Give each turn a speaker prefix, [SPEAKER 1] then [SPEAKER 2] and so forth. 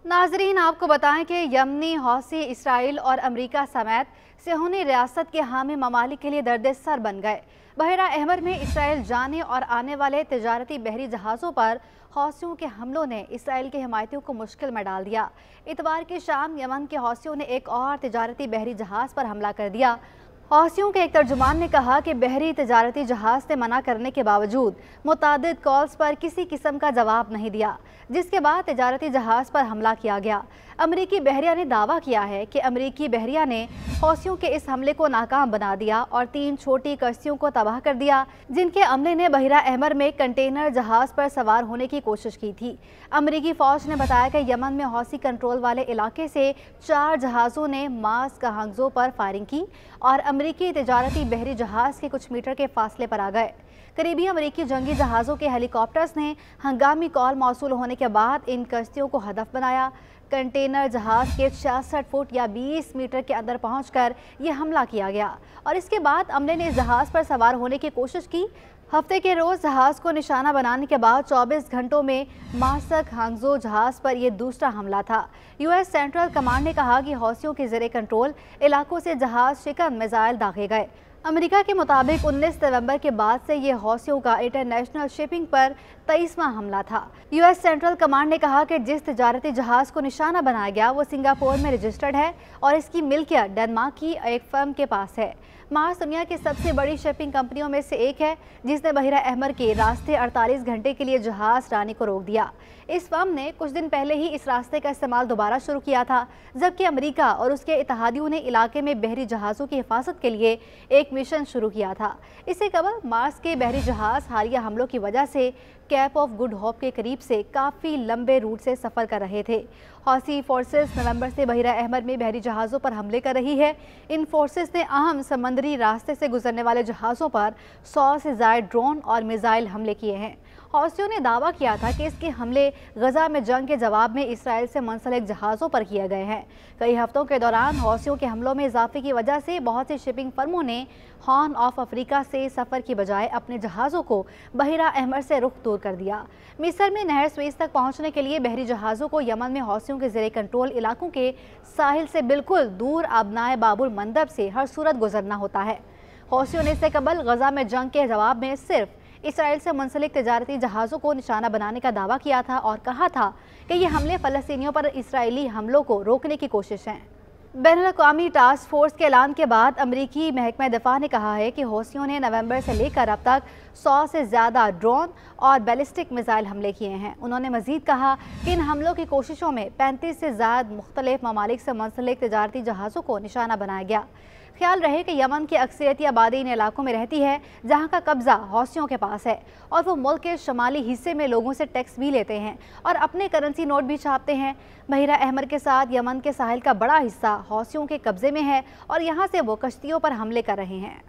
[SPEAKER 1] नाजरीन, आपको बताएं कि यमनी हौसी इसराइल और अमेरिका समेत सेहूनी रियासत के हामी ममालिक के लिए दर्द सर बन गए। बहरा अहमर में इसराइल जाने और आने वाले तिजारती बहरी जहाज़ों पर हौसियों के हमलों ने इसराइल के हिमायतियों को मुश्किल में डाल दिया। इतवार की शाम यमन के हौसियों ने एक और तिजारती बहरी जहाज़ पर हमला कर दिया। हौसियों के एक तर्जुमान ने कहा कि बहरी तिजारती जहाज़ से मना करने के बावजूद मुतादिद कॉल्स पर किसी किस्म का जवाब नहीं दिया, जिसके बाद तिजारती जहाज़ पर हमला किया गया। अमरीकी बहरिया ने दावा किया है कि अमरीकी बहरिया ने हौसियों के इस हमले को नाकाम बना दिया और 3 छोटी कश्तियों को तबाह कर दिया, जिनके अमले ने बहरा अहमर में कंटेनर जहाज़ पर सवार होने की कोशिश की थी। अमरीकी फ़ौज ने बताया कि यमन में हौसी कंट्रोल वाले इलाके से 4 जहाज़ों ने मास्क हांगजो पर फायरिंग की और अमरीकी तिजारती बहरी जहाज़ के कुछ मीटर के फासले पर आ गए। करीबी अमरीकी जंगी जहाज़ों के हेलीकॉप्टर्स ने हंगामी कॉल मौसूल होने के बाद इन कश्तियों को हदफ बनाया। कंटेनर जहाज़ के 66 फुट या 20 मीटर के अंदर पहुंचकर यह हमला किया गया और इसके बाद अमले ने जहाज़ पर सवार होने की कोशिश की। हफ्ते के रोज़ जहाज़ को निशाना बनाने के बाद 24 घंटों में मास्क हांगजो जहाज़ पर यह दूसरा हमला था। यूएस सेंट्रल कमांड ने कहा कि हौसियों के ज़ेरे कंट्रोल इलाकों से जहाज़ शिकन मिसाइल दागे गए। अमेरिका के मुताबिक 19 नवंबर के बाद से ये हौसियों का इंटरनेशनल शिपिंग पर 23वां हमला था। यूएस सेंट्रल कमांड ने कहा कि जिस तिजारती जहाज़ को निशाना बनाया गया वो सिंगापुर में रजिस्टर्ड है और इसकी मिल्कियत डेनमार्क की एक फर्म के पास है। मार्स दुनिया की सबसे बड़ी शिपिंग कंपनियों में से एक है, जिसने बहरा अहमर के रास्ते 48 घंटे के लिए जहाज़ लाने को रोक दिया। इस फर्म ने कुछ दिन पहले ही इस रास्ते का इस्तेमाल दोबारा शुरू किया था, जबकि अमेरिका और उसके इत्तेहादियों ने इलाके में बहरी जहाज़ों की हिफाजत के लिए एक मिशन शुरू किया था। इससे कबल मार्स के बहरी जहाज़ हालिया हमलों की वजह से कैप ऑफ गुड होप के करीब से काफ़ी लंबे रूट से सफ़र कर रहे थे। हौसी फोर्सेस नवंबर से बहरा अहमर में बहरी जहाज़ों पर हमले कर रही है। इन फोर्सेस ने अहम समंदरी रास्ते से गुजरने वाले जहाज़ों पर 100 से ज़ायद ड्रोन और मिसाइल हमले किए हैं। हौसियों ने दावा किया था कि इसके हमले गजा में जंग के जवाब में इसराइल से मुंसलिक जहाज़ों पर किए गए हैं। कई हफ्तों के दौरान हौसियों के हमलों में इजाफे की वजह से बहुत सी शिपिंग फर्मों ने हॉर्न ऑफ अफ्रीका से सफ़र की बजाय अपने जहाज़ों को बहरा अहमर से रुख दूर कर दिया। मिस्र में नहर स्वेज तक पहुंचने के लिए बहरी जहाज़ों को यमन में हौसियों के ज़ेरे कंट्रोल इलाकों के साहिल से बिल्कुल दूर अबनाए बाबुल मंदब से हर सूरत गुजरना होता है। हौसियों ने इससे कबल गजा में जंग के जवाब में सिर्फ इसराइल से मुंसलिक तिजारती जहाज़ों को निशाना बनाने का दावा किया था और कहा था कि ये हमले फ़लस्तीनियों पर इसराइली हमलों को रोकने की कोशिश हैं। बैनुल-अक़वामी टास्क फोर्स के ऐलान के बाद अमरीकी महकमा दिफा ने कहा है कि हौसियों ने नवंबर से लेकर अब तक 100 से ज़्यादा ड्रोन और बैलिस्टिक मिसाइल हमले किए हैं। उन्होंने मजीद कहा कि इन हमलों की कोशिशों में 35 से ज़्यादा मुख्तलिफ ममालिक से मुंसलिक तिजारती जहाज़ों को निशाना बनाया गया। ख्याल रहे कि यमन की अक्सरियती आबादी इन इलाकों में रहती है जहां का कब्जा हौसियों के पास है और वो मुल्क के शुमाली हिस्से में लोगों से टैक्स भी लेते हैं और अपने करेंसी नोट भी छापते हैं। बहरा अहमर के साथ यमन के साहिल का बड़ा हिस्सा हौसियों के कब्जे में है और यहाँ से वो कश्तियों पर हमले कर रहे हैं।